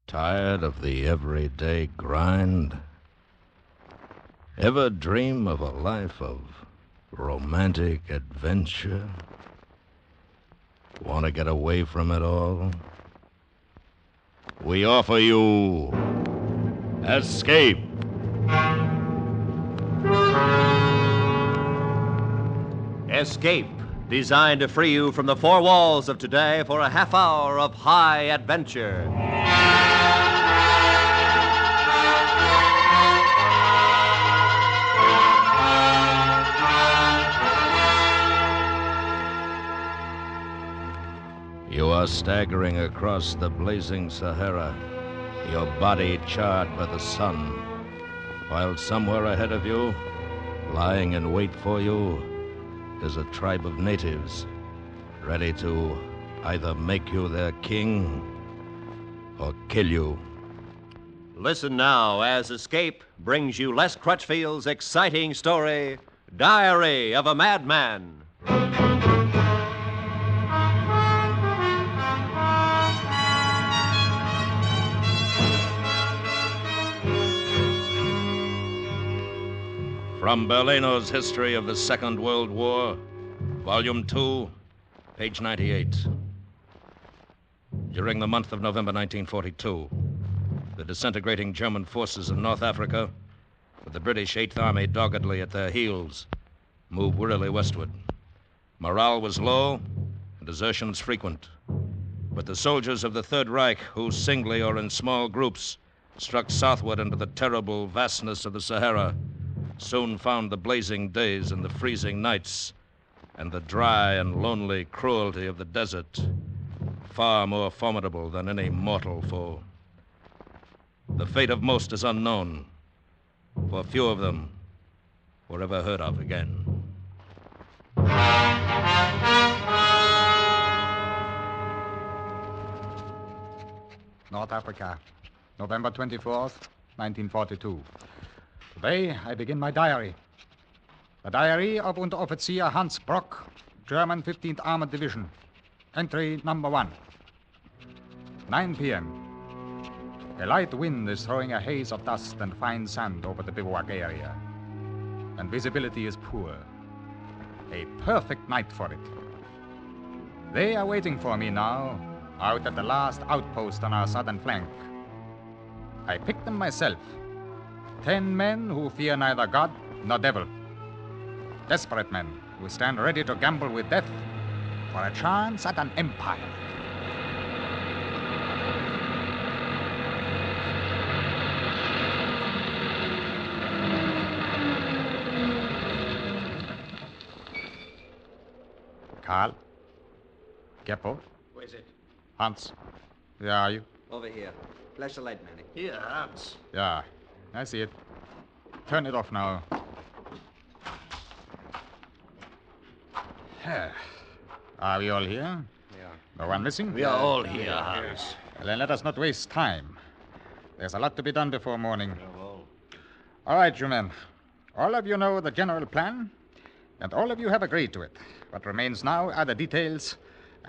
Tired of the everyday grind? Ever dream of a life of romantic adventure? Want to get away from it all? We offer you Escape. Escape, designed to free you from the four walls of today for a half hour of high adventure. You are staggering across the blazing Sahara, your body charred by the sun, while somewhere ahead of you, lying in wait for you, is a tribe of natives ready to either make you their king or kill you. Listen now as Escape brings you Les Crutchfield's exciting story, Diary of a Madman. From Berlino's History of the Second World War, Volume 2, page 98. During the month of November 1942, the disintegrating German forces in North Africa, with the British Eighth Army doggedly at their heels, moved wearily westward. Morale was low and desertions frequent. But the soldiers of the Third Reich, who singly or in small groups struck southward into the terrible vastness of the Sahara, soon found the blazing days and the freezing nights and the dry and lonely cruelty of the desert far more formidable than any mortal foe. The fate of most is unknown, for few of them were ever heard of again. North Africa, November 24th, 1942. Today, I begin my diary. The diary of Unteroffizier Hans Brock, German 15th Armored Division. Entry number 1. 9 p.m. A light wind is throwing a haze of dust and fine sand over the bivouac area, and visibility is poor. A perfect night for it. They are waiting for me now, out at the last outpost on our southern flank. I picked them myself. 10 men who fear neither God nor devil. Desperate men who stand ready to gamble with death for a chance at an empire. Karl? Geppo? Who is it? Hans? Where are you? Over here. Flash the light, Manny. Here, Hans. Yeah, I see it. Turn it off now. Are we all here? Yeah. No one missing? We are all here, Hans. Well, then let us not waste time. There's a lot to be done before morning. All right, you men. All of you know the general plan, and all of you have agreed to it. What remains now are the details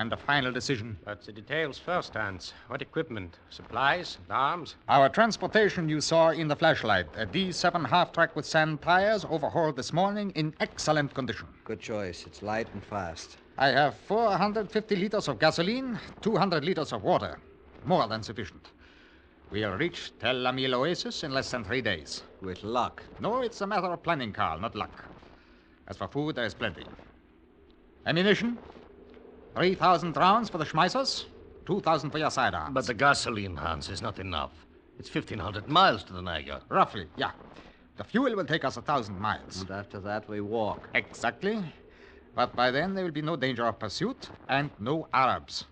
and the final decision. But the details first, Hans. What equipment? Supplies? Arms? Our transportation you saw in the flashlight, a D7 half-track with sand tires, overhauled this morning in excellent condition. Good choice. It's light and fast. I have 450 liters of gasoline, 200 liters of water. More than sufficient. We'll reach Tel Amil Oasis in less than 3 days. With luck. No, it's a matter of planning, Carl, not luck. As for food, there is plenty. Ammunition? 3,000 rounds for the Schmeissers, 2,000 for your sidearms. But the gasoline, Hans, is not enough. It's 1,500 miles to the Niger. Roughly, yeah. The fuel will take us 1,000 miles. And after that, we walk. Exactly. But by then, there will be no danger of pursuit and no Arabs.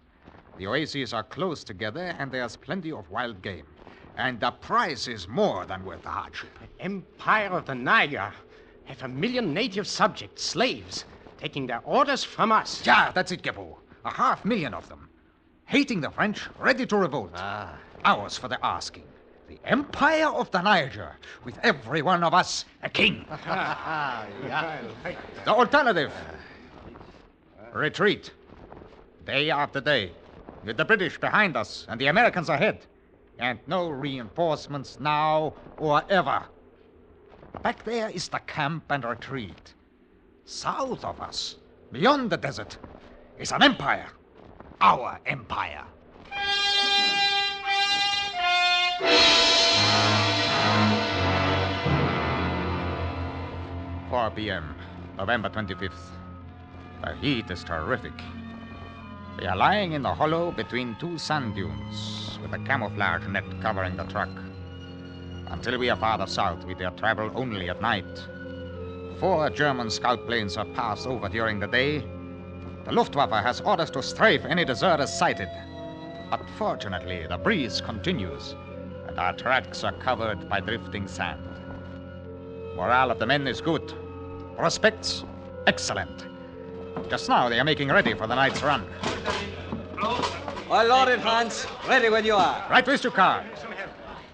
The oases are close together, and there's plenty of wild game. And the price is more than worth the hardship. Empire of the Niger. 500,000 native subjects, slaves, taking their orders from us. Yeah, that's it, Geppo. 500,000 of them. Hating the French, ready to revolt. Ours for the asking. The Empire of the Niger, with every one of us a king. The alternative. Retreat. Day after day. With the British behind us and the Americans ahead. And no reinforcements now or ever. Back there is the camp and retreat. South of us, beyond the desert, is an empire. Our empire. 4 p.m., November 25th. The heat is terrific. We are lying in the hollow between two sand dunes, with a camouflage net covering the truck. Until we are farther south, we dare travel only at night. 4 German scout planes have passed over during the day. The Luftwaffe has orders to strafe any deserters sighted. But fortunately, the breeze continues, and our tracks are covered by drifting sand. Morale of the men is good. Prospects, excellent. Just now, they are making ready for the night's run. All loaded, Hans. Ready when you are. Right with you, Carl.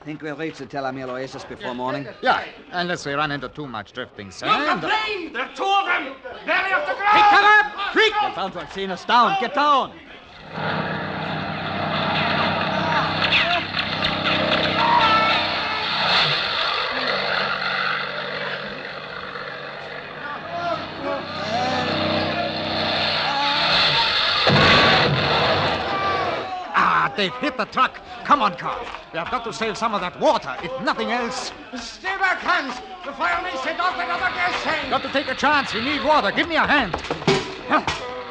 Think we'll reach the Tel Amil Oasis before morning? Yeah, unless we run into too much drifting sand. plane! There are 2 of them! Belly off the ground! Pick them up! Quick! They're bound to have seen us down. Get down! They've hit the truck. Come on, Carl. We have got to save some of that water, if nothing else. Stay back, Hans! The fire may set off another gas tank! Got to take a chance. We need water. Give me a hand.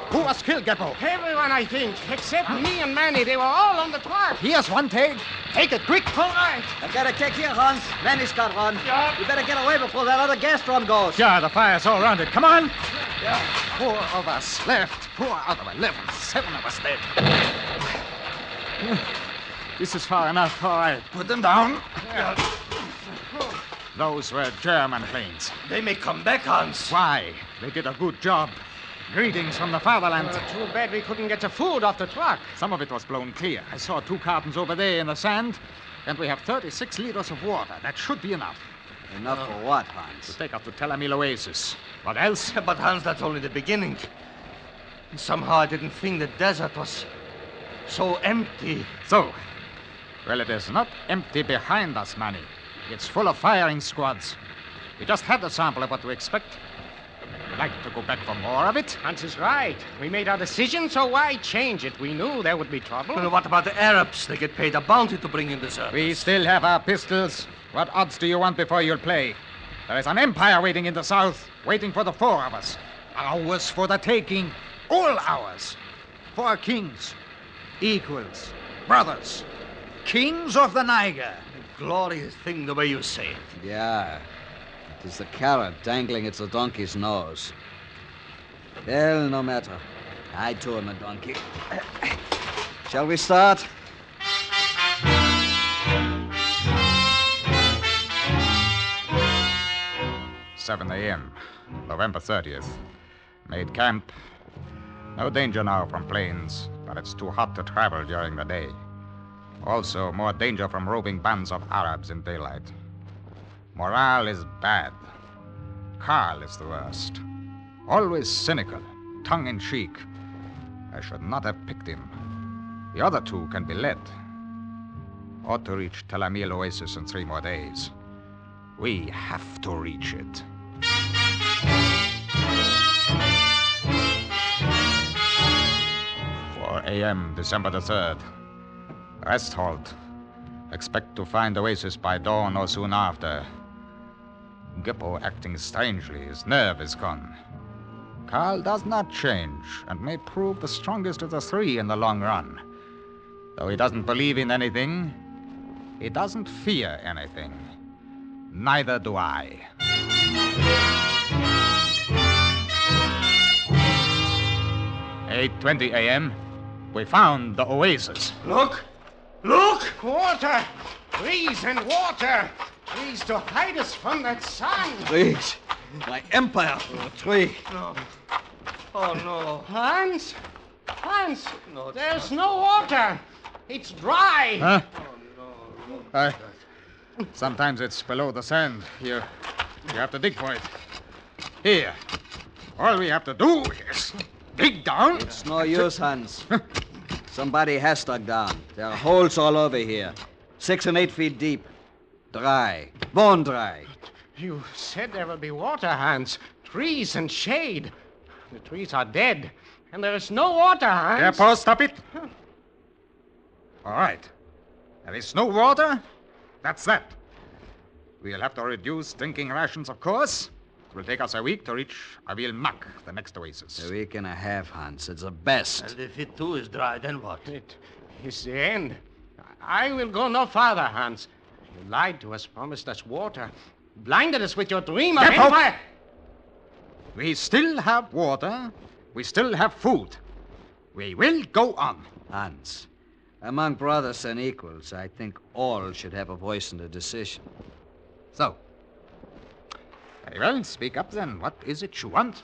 Who was killed, Geppo? Everyone, I think, except me and Manny. They were all on the truck. Here's one take. Take it quick. All right. I got a kick here, Hans. Manny's got one. Yeah. You better get away before that other gas drum goes. Yeah, the fire's all around it. Come on. Yeah. 4 of us left. 4 out of 11. 7 of us dead. This is far enough. All right, put them down. Yeah. Those were German planes. They may come back, Hans. Why? They did a good job. Greetings from the fatherland. Too bad we couldn't get the food off the truck. Some of it was blown clear. I saw 2 cartons over there in the sand, and we have 36 liters of water. That should be enough. Enough for what, Hans? To take us to Tel Amil Oasis. What else? But, Hans, that's only the beginning. Somehow I didn't think the desert was so empty. So, well, it is not empty behind us, Manny. It's full of firing squads. We just had a sample of what to expect. We'd like to go back for more of it. Hans is right. We made our decision, so why change it? We knew there would be trouble. Well, what about the Arabs? They get paid a bounty to bring in the service. We still have our pistols. What odds do you want before you'll play? There is an empire waiting in the south, waiting for the 4 of us. Ours for the taking. All ours. 4 kings. Equals. Brothers. Kings of the Niger. Glorious thing, the way you say it. Yeah. It is the carrot dangling at the donkey's nose. Well, no matter. I too am a donkey. Shall we start? "7 a.m., November 30th. Made camp. No danger now from planes, but it's too hot to travel during the day. Also, more danger from roving bands of Arabs in daylight. Morale is bad. Carl is the worst. Always cynical, tongue-in-cheek. I should not have picked him. The other 2 can be led. Ought to reach Tel Amil Oasis in 3 more days. We have to reach it. a.m., December the 3rd. Rest halt. Expect to find Oasis by dawn or soon after. Gippo acting strangely. His nerve is gone. Carl does not change and may prove the strongest of the 3 in the long run. Though he doesn't believe in anything, he doesn't fear anything. Neither do I. 8:20 a.m. We found the Oasis. Look! Look! Water! Trees and water! Trees to hide us from that sun! Trees. My empire for a tree. No. Oh, no. Hans? Hans! No, There's no water! It's dry! Huh? Oh, no. Sometimes it's below the sand. You have to dig for it. Here. All we have to do is dig down. It's no use, Hans. Somebody has dug down. There are holes all over here. 6 and 8 feet deep. Dry. Bone dry. You said there will be water, Hans. Trees and shade. The trees are dead, and there is no water, Hans. Geppo, stop it. All right. There is no water. That's that. We'll have to reduce drinking rations, of course. It will take us a week to reach Avil Mak, the next oasis. A week and a half, Hans. It's the best. And if it too is dry, then what? It is the end. I will go no farther, Hans. You lied to us, promised us water, blinded us with your dream of Geppo! empire. We still have water. We still have food. We will go on. Hans, among brothers and equals, I think all should have a voice in the decision. So. Very well, speak up then. What is it you want?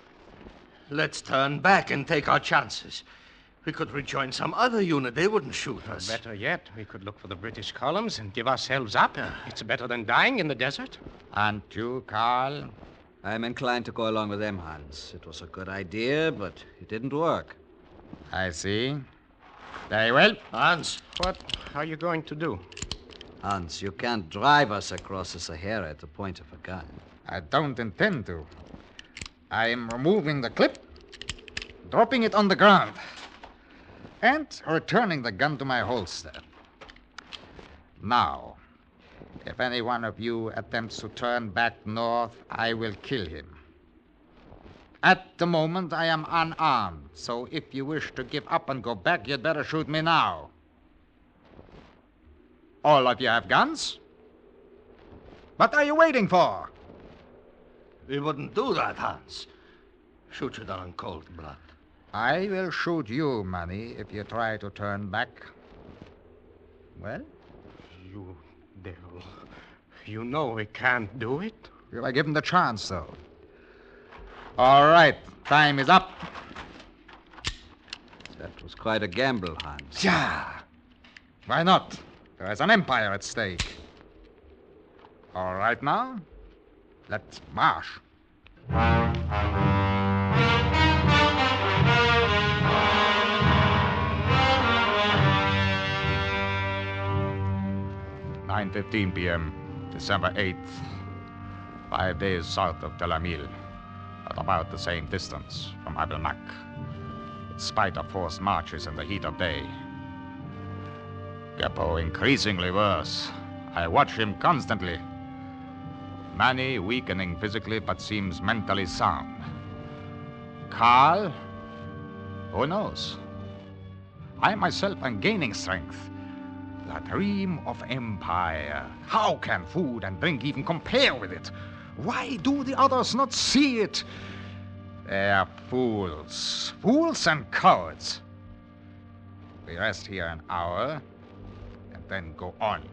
Let's turn back and take our chances. We could rejoin some other unit. They wouldn't shoot us. Better yet, we could look for the British columns and give ourselves up. It's better than dying in the desert. And you, Carl? I'm inclined to go along with them, Hans. It was a good idea, but it didn't work. I see. Very well. Hans, What are you going to do? Hans, you can't drive us across the Sahara at the point of a gun. I don't intend to. I am removing the clip, dropping it on the ground, and returning the gun to my holster. Now, if any one of you attempts to turn back north, I will kill him. At the moment, I am unarmed, so if you wish to give up and go back, you'd better shoot me now. All of you have guns? What are you waiting for? we wouldn't do that, Hans. Shoot you down in cold blood. I will shoot you, Manny, if you try to turn back. Well, You devil. You know we can't do it. you are given the chance, though. All right, time is up. That was quite a gamble, Hans. Yeah. Why not? There is an empire at stake. All right now, let's march. (9:15 p.m., December 8th. 5 days south of Tel Amil, at about the same distance from Abelmak, in spite of forced marches in the heat of day. Geppo increasingly worse. I watch him constantly. Manny weakening physically but seems mentally sound. Carl? Who knows? I myself am gaining strength. The dream of empire. How can food and drink even compare with it? Why do the others not see it? They're fools. Fools and cowards. We rest here an hour and then go on.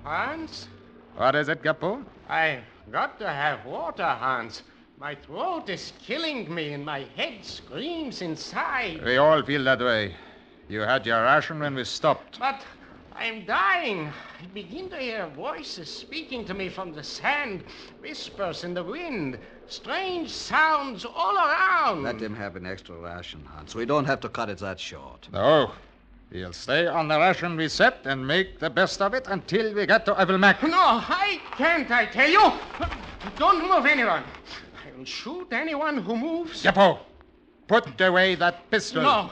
Hans? What is it, Geppo? I've got to have water, Hans. My throat is killing me and my head screams inside. We all feel that way. You had your ration when we stopped. But I'm dying. I begin to hear voices speaking to me from the sand, whispers in the wind, strange sounds all around. Let him have an extra ration, Hans. We don't have to cut it that short. No. We'll stay on the ration we set and make the best of it until we get to Evelmac. No, I can't, I tell you. Don't move anyone. I will shoot anyone who moves. Geppo, put away that pistol. No.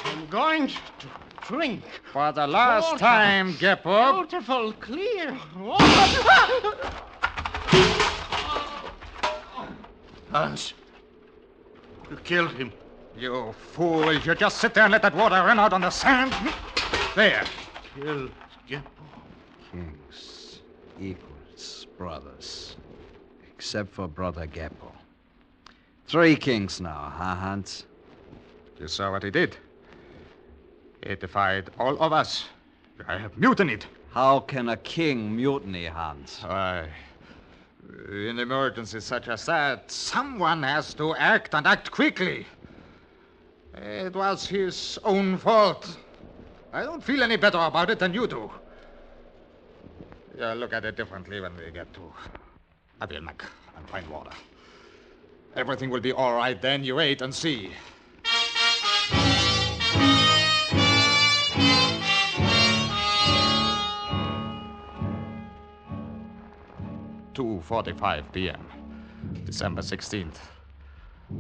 I'm going to drink. For the last Water. time, Geppo. Beautiful, clear water. Hans, you killed him. You fool. You just sit there and let that water run out on the sand. There. Killed Geppo. Kings, equals, brothers. Except for Brother Geppo. 3 kings now, huh, Hans? You saw what he did. He defied all of us. I have mutinied. How can a king mutiny, Hans? Why, in emergencies such as that, someone has to act and act quickly. It was his own fault. I don't feel any better about it than you do. You'll look at it differently when we get to Avilmak and find water. Everything will be all right then. You wait and see. 2:45 p.m., December 16th.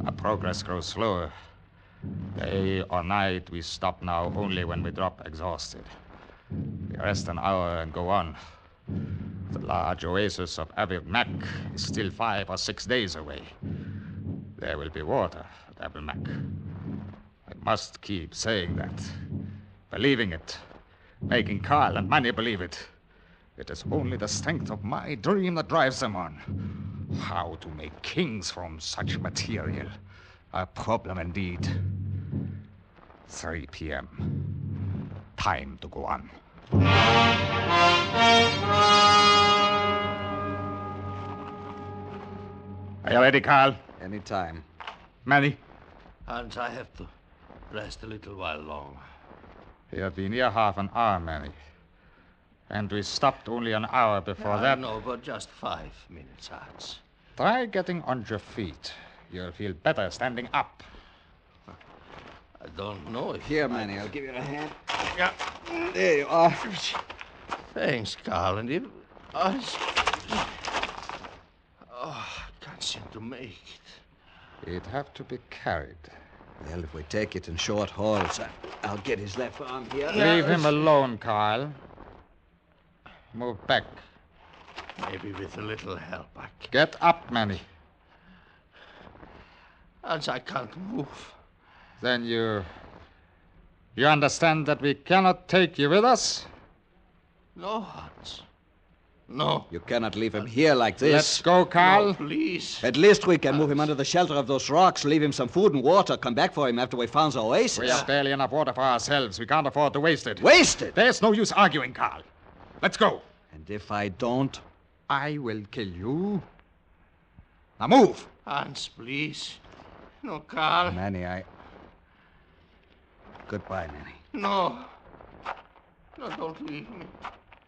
Our progress grows slower. Day or night, we stop now only when we drop exhausted. We rest an hour and go on. The large oasis of Abil Mac is still 5 or 6 days away. There will be water at Abil Mac. I must keep saying that, believing it, making Carl and Manny believe it. It is only the strength of my dream that drives them on. How to make kings from such material? A problem indeed. 3 p.m. Time to go on. Are you ready, Carl? Any time. Manny? Hans, I have to rest a little while longer. You have been here half an hour, Manny. And we stopped only an hour before that. No, but just 5 minutes, Hans. Try getting on your feet. You'll feel better standing up. I don't know if... Here, Manny, I'll give you a hand. Yeah. There you are. Thanks, Carl. And if... I can't seem to make it. It'd have to be carried. Well, if we take it in short hauls, I'll get his left arm here. Leave him alone, Carl. Move back. Maybe with a little help, I can. Get up, Manny. Hans, I can't move. Then you understand that we cannot take you with us? No, Hans. No. You cannot leave him here like this. Let's go, Carl. No, please. At least we can move him under the shelter of those rocks, leave him some food and water, come back for him after we found the oasis. We have barely enough water for ourselves. We can't afford to waste it. Waste it? There's no use arguing, Carl. Let's go. And if I don't? I will kill you. Now move. Hans, please. No, Carl. Manny, Goodbye, Manny. No. No, don't leave me.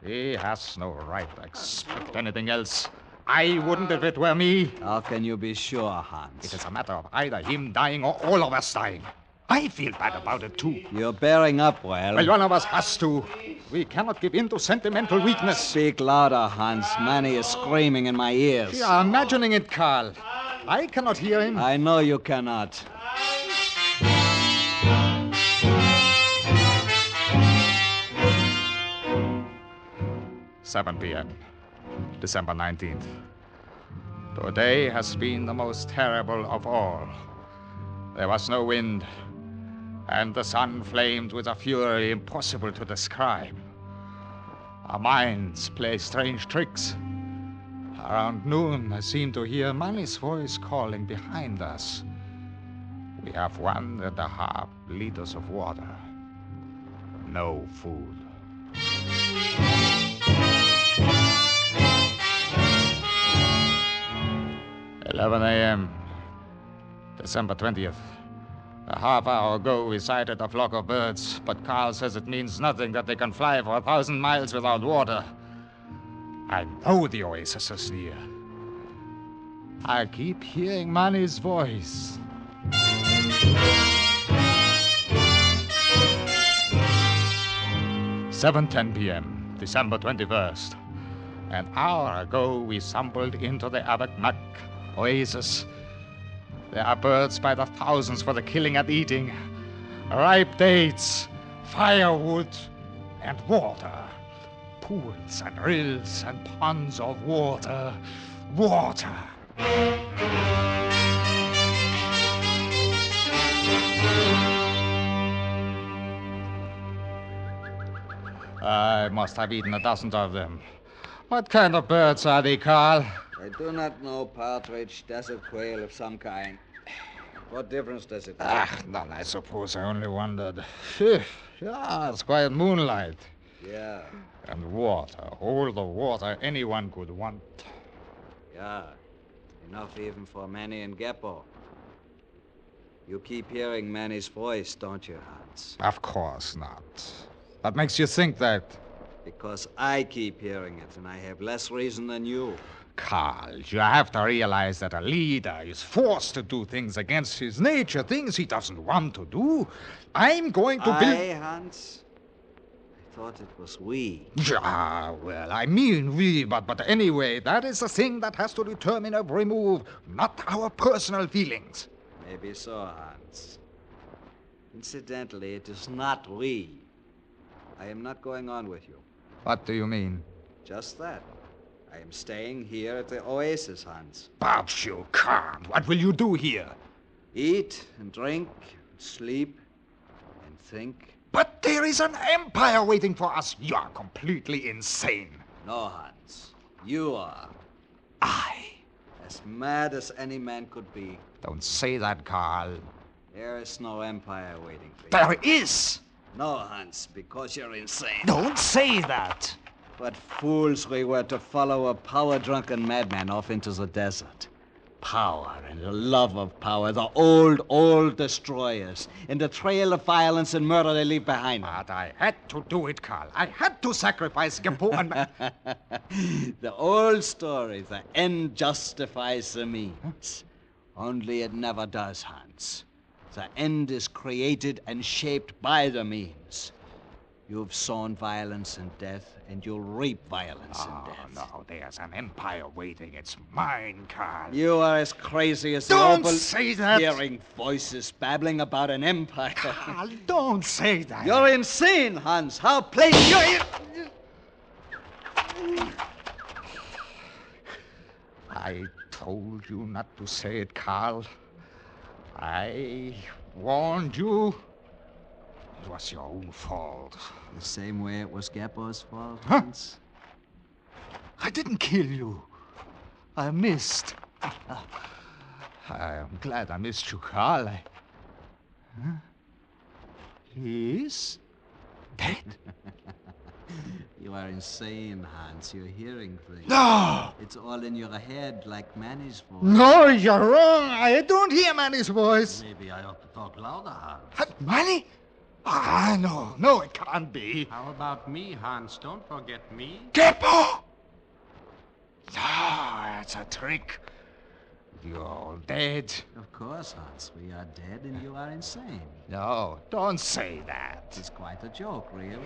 He has no right to expect anything else. I wouldn't if it were me. How can you be sure, Hans? It is a matter of either him dying or all of us dying. I feel bad about it, too. You're bearing up well. Well, one of us has to. We cannot give in to sentimental weakness. Speak louder, Hans. Manny is screaming in my ears. You are imagining it, Carl. I cannot hear him. I know you cannot. "7 p.m., December 19th. Today has been the most terrible of all. There was no wind, and the sun flamed with a fury impossible to describe. Our minds play strange tricks. Around noon, I seemed to hear Manny's voice calling behind us. We have 1.5 liters of water. No food. "11 a.m., December 20th. A half hour ago, we sighted a flock of birds, but Carl says it means nothing that they can fly for 1,000 miles without water. I know the oasis is near. I keep hearing Manny's voice. "7:10 p.m., December 21st. An hour ago, we stumbled into the Abak-Mak oasis. There are birds by the thousands for the killing and eating. Ripe dates, firewood, and water. Pools and rills and ponds of water. Water. I must have eaten a dozen of them. What kind of birds are they, Carl? I do not know. Partridge, desert quail of some kind. What difference does it make? None, I suppose. I only wondered. Phew. Yeah, it's quiet moonlight. Yeah. And water. All the water anyone could want. Yeah. Enough even for Manny and Geppo. You keep hearing Manny's voice, don't you, Hans? Of course not. What makes you think that? Because I keep hearing it, and I have less reason than you. Carl, you have to realize that a leader is forced to do things against his nature, things he doesn't want to do. I'm going to build... Hans? I thought it was we. Yeah, well, I mean we, but anyway, that is the thing that has to determine every move, not our personal feelings. Maybe so, Hans. Incidentally, it is not we. I am not going on with you. What do you mean? Just that. I am staying here at the Oasis, Hans. But you can't. What will you do here? Eat and drink, and sleep, and think. But there is an empire waiting for us. You are completely insane. No, Hans. You are. I. As mad as any man could be. Don't say that, Carl. There is no empire waiting for you. There is. No, Hans, because you're insane. Don't say that. What fools we were to follow a power-drunken madman off into the desert. Power and the love of power, the old destroyers, and the trail of violence and murder they leave behind them. But I had to do it, Carl. I had to sacrifice Gimpo and... The old story, the end justifies the means. Only it never does, Hans. The end is created and shaped by the means. You've sown violence and death, and you'll reap violence and death. No, there's an empire waiting. It's mine, Carl. You are as crazy as Don't the say that! hearing voices babbling about an empire. Carl, don't say that. You're insane, Hans. How plain I told you not to say it, Carl. I warned you. It was your own fault. The same way it was Geppo's fault, Huh? Hans. I didn't kill you. I missed. I am glad I missed you, Carl. He's dead? You are insane, Hans. You're hearing things. No! It's all in your head, like Manny's voice. No, you're wrong. I don't hear Manny's voice. Maybe I ought to talk louder, Hans. Manny? Ah, no, it can't be. How about me, Hans? Don't forget me. Geppo! No, that's a trick. You're all dead. Of course, Hans. We are dead and you are insane. No, don't say that. It's quite a joke, really.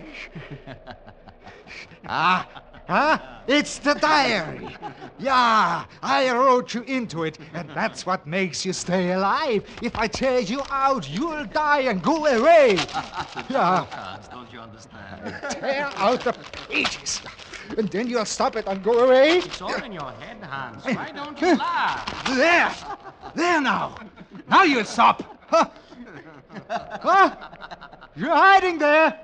It's the diary. Yeah, I wrote you into it, and that's what makes you stay alive. If I tear you out, you'll die and go away. Yeah, Hans, don't you understand? tear out the pages, and then you'll stop it and go away. It's all in your head, Hans. Why don't you laugh? There now. Now you'll stop. Huh? You're hiding there.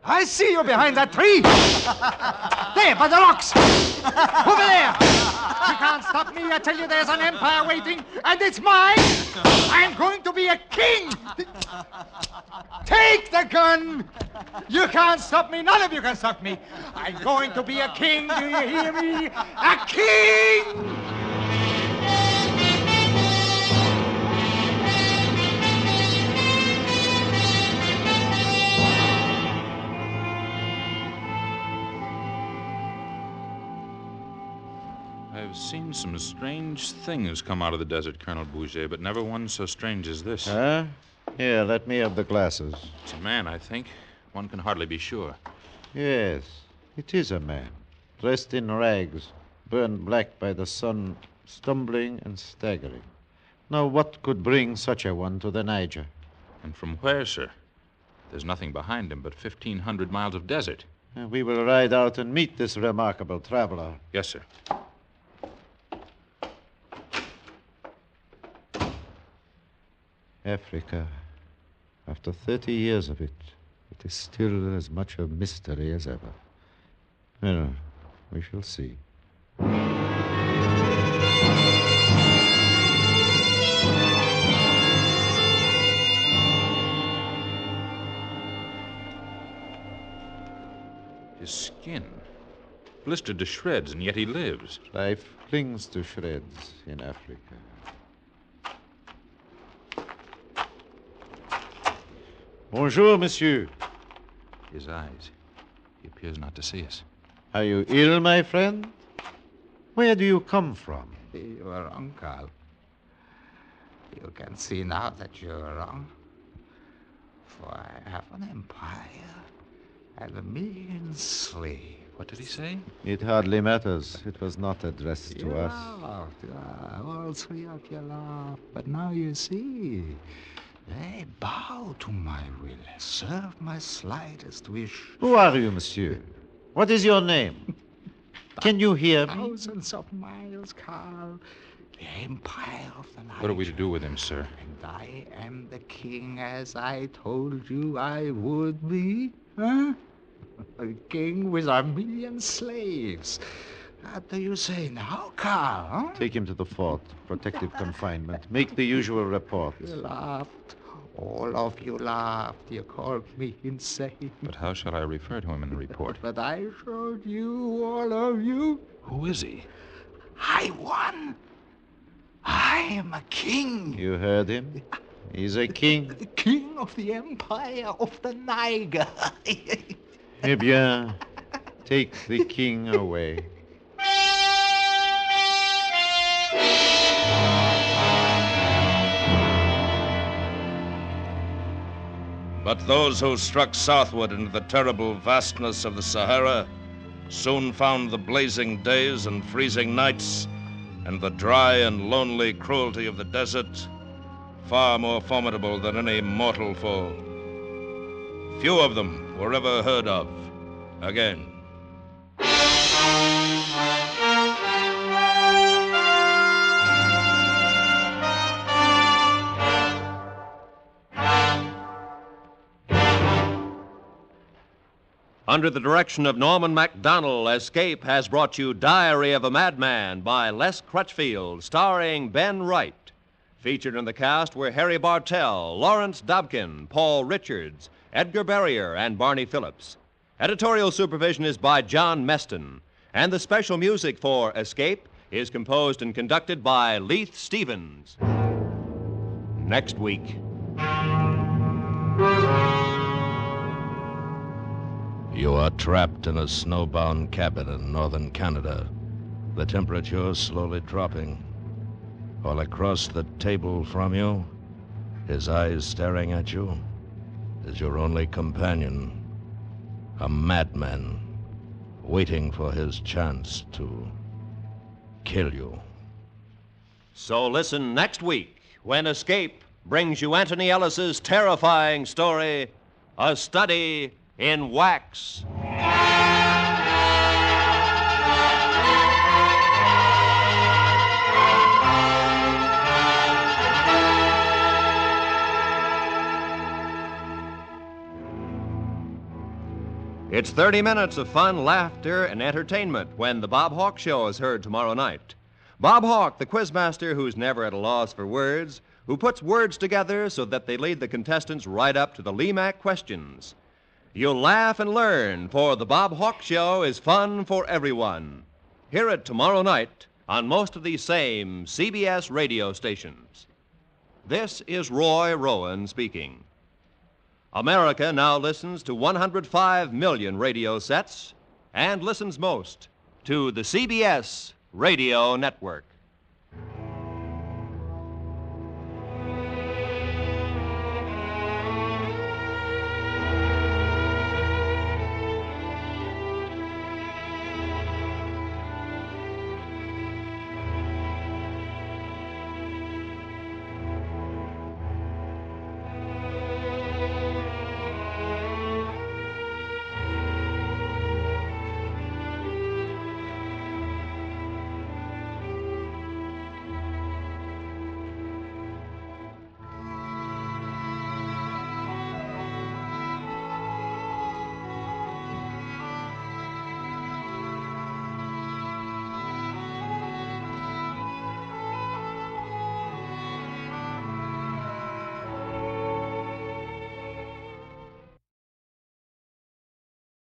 I see you behind that tree. There, by the rocks. Over there. You can't stop me. I tell you there's an empire waiting, and it's mine. I'm going to be a king. Take the gun. You can't stop me. None of you can stop me. I'm going to be a king. Do you hear me? A king! I've seen some strange things come out of the desert, Colonel Bouger, but never one so strange as this. Huh? Here, let me have the glasses. It's a man, I think. One can hardly be sure. Yes, it is a man, dressed in rags, burned black by the sun, stumbling and staggering. Now, what could bring such a one to the Niger? And from where, sir? There's nothing behind him but 1,500 miles of desert. We will ride out and meet this remarkable traveler. Yes, sir. Africa, after 30 years of it, it is still as much a mystery as ever. Well, we shall see. His skin, blistered to shreds, and yet he lives. Life clings to shreds in Africa. Bonjour, monsieur. His eyes. He appears not to see us. Are you ill, my friend? Where do you come from? You were wrong, Carl. You can see now that you were wrong. For I have an empire and 1,000,000 slaves. What did he say? It hardly matters. It was not addressed to us. All three of you laughed, but now you see. They bow to my will, serve my slightest wish. Who are you, monsieur? What is your name? Can you hear me? Thousands of miles, Carl. The empire of the night. What are we to do with him, sir? And I am the king as I told you I would be. Huh? A king with 1,000,000 slaves. What do you say now, Carl? Huh? Take him to the fort. Protective confinement. Make the usual report. You laughed. All of you laughed. You called me insane. But how shall I refer to him in the report? But I showed you, all of you. Who is he? I won. I am a king. You heard him? He's a king. The king of the empire of the Niger. Eh bien, take the king away. But those who struck southward into the terrible vastness of the Sahara soon found the blazing days and freezing nights and the dry and lonely cruelty of the desert far more formidable than any mortal foe. Few of them were ever heard of again. Under the direction of Norman Macdonnell, Escape has brought you Diary of a Madman by Les Crutchfield, starring Ben Wright. Featured in the cast were Harry Bartell, Lawrence Dobkin, Paul Richards, Edgar Barrier, and Barney Phillips. Editorial supervision is by John Meston, and the special music for Escape is composed and conducted by Leith Stevens. Next week. You are trapped in a snowbound cabin in northern Canada, the temperature slowly dropping. All across the table from you, his eyes staring at you, is your only companion, a madman waiting for his chance to kill you. So listen next week when Escape brings you Anthony Ellis's terrifying story, A Study in Wax. It's 30 minutes of fun, laughter, and entertainment when the Bob Hawk Show is heard tomorrow night. Bob Hawk, the quizmaster who's never at a loss for words, who puts words together so that they lead the contestants right up to the LEMAC questions. You'll laugh and learn, for the Bob Hawk Show is fun for everyone. Hear it tomorrow night on most of these same CBS radio stations. This is Roy Rowan speaking. America now listens to 105 million radio sets and listens most to the CBS Radio Network.